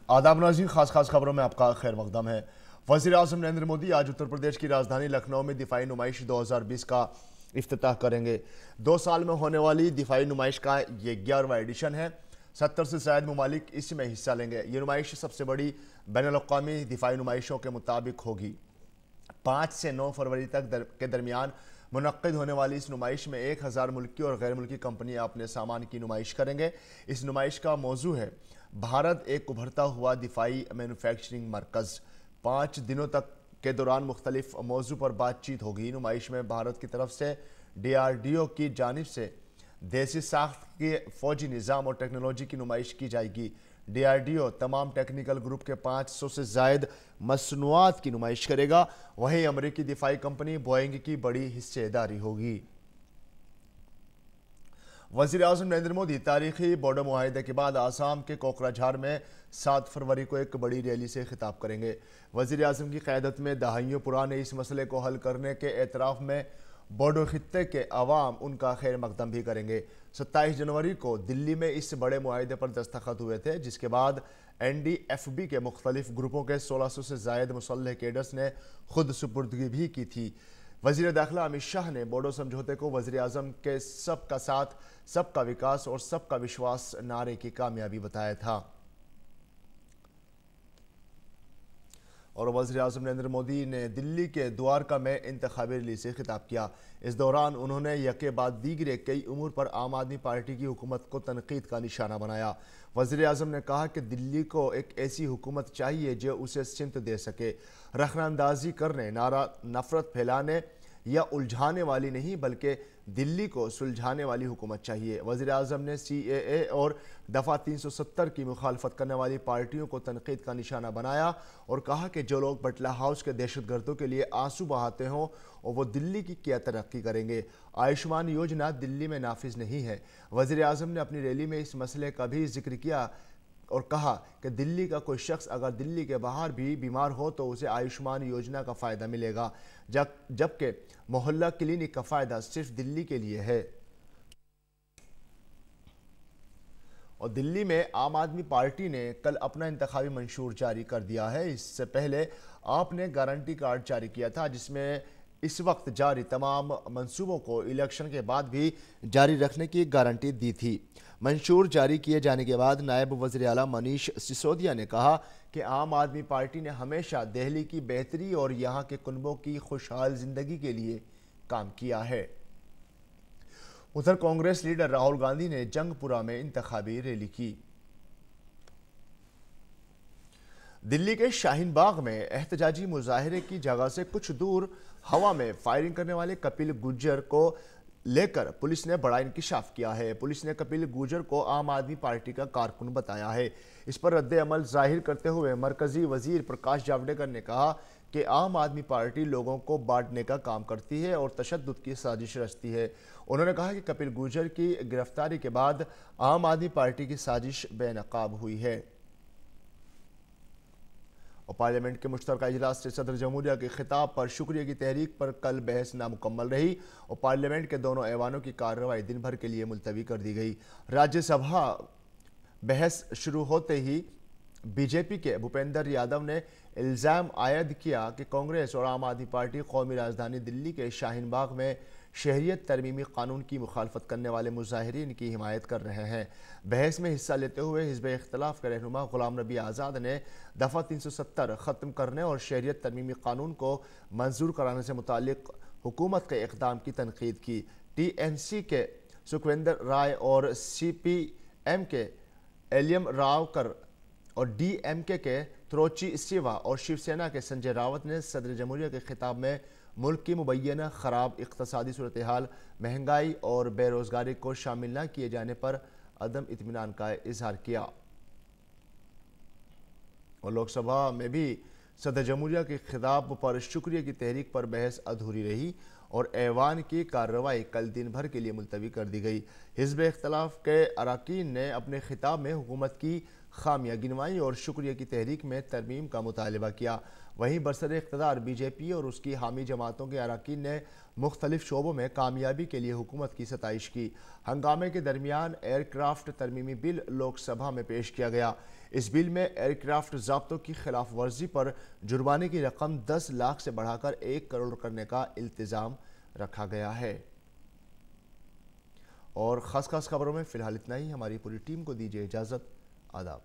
आदाब नाज़रीन, खास खबरों में आपका खैर मकदम है। वज़ीर आज़म नरेंद्र मोदी आज उत्तर प्रदेश की राजधानी लखनऊ में दिफाई नुमाइश 2020 का इफ्तिताह करेंगे। 2 साल में होने वाली दिफाई नुमाइश का ये 11वां एडिशन है। 70 से ज़ायद ममालिक इसमें हिस्सा लेंगे। ये नुमाइश सबसे बड़ी बैनुल-अक़वामी दिफाई नुमाइशों के मुताबिक होगी। 5 से 9 फरवरी तक के दरमियान मुनक्किद होने वाली इस नुमाइश में 1000 मुल्की और गैर मुल्की कंपनियां अपने सामान की नुमाइश करेंगे। इस नुमाइश का मौजू है भारत एक उभरता हुआ दिफाई मैन्युफैक्चरिंग मरकज़। 5 दिनों तक के दौरान मुख्तलिफ मौजू पर बातचीत होगी। नुमाइश में भारत की तरफ से DRDO की जानिब से देसी साख्त के फ़ौजी निज़ाम और टेक्नोलॉजी की नुमाइश की जाएगी। DRDO तमाम टेक्निकल ग्रुप के 500 से ज़ायद मसनूआत की नुमाइश करेगा। वहीं अमरीकी दिफाई कंपनी बोइंग की बड़ी हिस्सेदारी होगी। वज़ीर आज़म नरेंद्र मोदी तारीखी बॉर्डर मुआहिदे के बाद आसाम के कोकराझार में 7 फरवरी को एक बड़ी रैली से खिताब करेंगे। वज़ीर आज़म की क़यादत में दहाइयों पुराने इस मसले को हल करने के एतराफ़ में बोडो खित्ते के अवाम उनका खैर मकदम भी करेंगे। 27 जनवरी को दिल्ली में इस बड़े मुआहिदे पर दस्तखत हुए थे, जिसके बाद NDFB के मुख्तलिफ ग्रुपों के 1600 से ज़ायद मुसल्लह कैडर्स ने खुद सुपुर्दगी भी की थी। वज़ीर दाखिला अमित शाह ने बोडो समझौते को वज़ीर आज़म के सबका साथ, सबका विकास और सबका विश्वास नारे की कामयाबी बताया था। और वज़ीर आज़म नरेंद्र मोदी ने दिल्ली के द्वारका में इंतखाबी रैली से खिताब किया। इस दौरान उन्होंने यके बाद दीगरे कई उमूर पर आम आदमी पार्टी की हुकूमत को तनकीद का निशाना बनाया। वज़ीर आज़म ने कहा कि दिल्ली को एक ऐसी हुकूमत चाहिए जो उसे सिमत दे सके। रखनांदाजी करने, नारा नफरत फैलाने या उलझाने वाली नहीं, बल्कि दिल्ली को सुलझाने वाली हुकूमत चाहिए। वज़ीर आज़म ने CAA और दफ़ा 370 की मुखालफत करने वाली पार्टियों को तनकीद का निशाना बनाया और कहा कि जो लोग बटला हाउस के दहशतगर्दों के लिए आंसू बहाते हों और वो दिल्ली की क्या तरक्की करेंगे। आयुष्मान योजना दिल्ली में नाफिज नहीं है। वज़ीर आज़म ने अपनी रैली में इस मसले का भी जिक्र किया और कहा कि दिल्ली का कोई शख्स अगर दिल्ली के बाहर भी बीमार हो तो उसे आयुष्मान योजना का फ़ायदा मिलेगा, जबकि मोहल्ला क्लिनिक का फ़ायदा सिर्फ दिल्ली के लिए है। और दिल्ली में आम आदमी पार्टी ने कल अपना इंतखाबी मंशूर जारी कर दिया है। इससे पहले आपने गारंटी कार्ड जारी किया था, जिसमें इस वक्त जारी तमाम मंसूबों को इलेक्शन के बाद भी जारी रखने की गारंटी दी थी। मंशूर जारी किए जाने के बाद नायब वज़ीर आला मनीष सिसोदिया ने कहा कि आम आदमी पार्टी ने हमेशा दिल्ली की बेहतरी और यहाँ के कुनबों की खुशहाल ज़िंदगी के लिए काम किया है। उधर कांग्रेस लीडर राहुल गांधी ने जंगपुरा में इंतखाबी रैली की। दिल्ली के शाहीन बाग में एहतजाजी मुजाहिरे की जगह से कुछ दूर हवा में फायरिंग करने वाले कपिल गुर्जर को लेकर पुलिस ने बड़ा इंकिशाफ किया है। पुलिस ने कपिल गुर्जर को आम आदमी पार्टी का कारकुन बताया है। इस पर रद्द अमल जाहिर करते हुए मरकजी वजीर प्रकाश जावड़ेकर ने कहा कि आम आदमी पार्टी लोगों को बांटने का काम करती है और तशद्दुद की साजिश रचती है। उन्होंने कहा कि कपिल गुर्जर की गिरफ्तारी के बाद आम आदमी पार्टी की साजिश बेनकाब हुई है। और पार्लियामेंट के मुश्तरका इजलास से सदर जमहूरिया के खिताब पर शुक्रिया की तहरीक पर कल बहस नामुकम्मल रही और पार्लियामेंट के दोनों ऐवानों की कार्रवाई दिन भर के लिए मुलतवी कर दी गई। राज्यसभा बहस शुरू होते ही बीजेपी के भूपेंद्र यादव ने इल्ज़ाम आयद किया कि कांग्रेस और आम आदमी पार्टी कौमी राजधानी दिल्ली के शाहीन बाग में शहरियत तरमीमी कानून की मुखालफत करने वाले मुजाहिरीन की हिमायत कर रहे हैं। बहस में हिस्सा लेते हुए हिज़्ब इख्तिलाफ के रहनुमा गुलाम नबी आज़ाद ने दफ़ा 370 ख़त्म करने और शहरियत तरमीमी कानून को मंजूर कराने से मुतालिक हुकूमत के इक़दाम की तनकीद की। TMC के सुखविंदर राय और CPM के एलियम रावकर और DMK के त्रोची सिवा और शिवसेना के संजय रावत ने सदर जमहूरिया के खिताब में मुल्क की मुबैना ख़राब इक़्तिसादी सूरत हाल, महंगाई और बेरोज़गारी को शामिल न किए जाने पर अदम इत्मीनान का इजहार किया। और लोकसभा में भी सदर जमहूरिया के खिताब पर शुक्रिया की तहरीक पर बहस अधूरी रही और ऐवान की कार्रवाई कल दिन भर के लिए मुलतवी कर दी गई। हिज़्ब इख्तिलाफ के अरकान ने अपने खिताब में हुकूमत की खामियां गिनवाई और शुक्रिया की तहरीक में तरमीम का मुतालबा किया। वहीं बरसर इक़्तिदार BJP और उसकी हामी जमातों के अरकान ने मुख्तलिफ शोबों में कामयाबी के लिए हुकूमत की सताइश की। हंगामे के दरमियान एयरक्राफ्ट तरमीमी बिल लोकसभा में पेश किया गया। इस बिल में एयरक्राफ्ट ज़ाब्तों की खिलाफ वर्जी पर जुर्माने की रकम 10 लाख से बढ़ाकर 1 करोड़ करने का इल्तिज़ाम रखा गया है। और ख़ास खबरों में फ़िलहाल इतना ही। हमारी पूरी टीम को दीजिए इजाज़त। आदाब।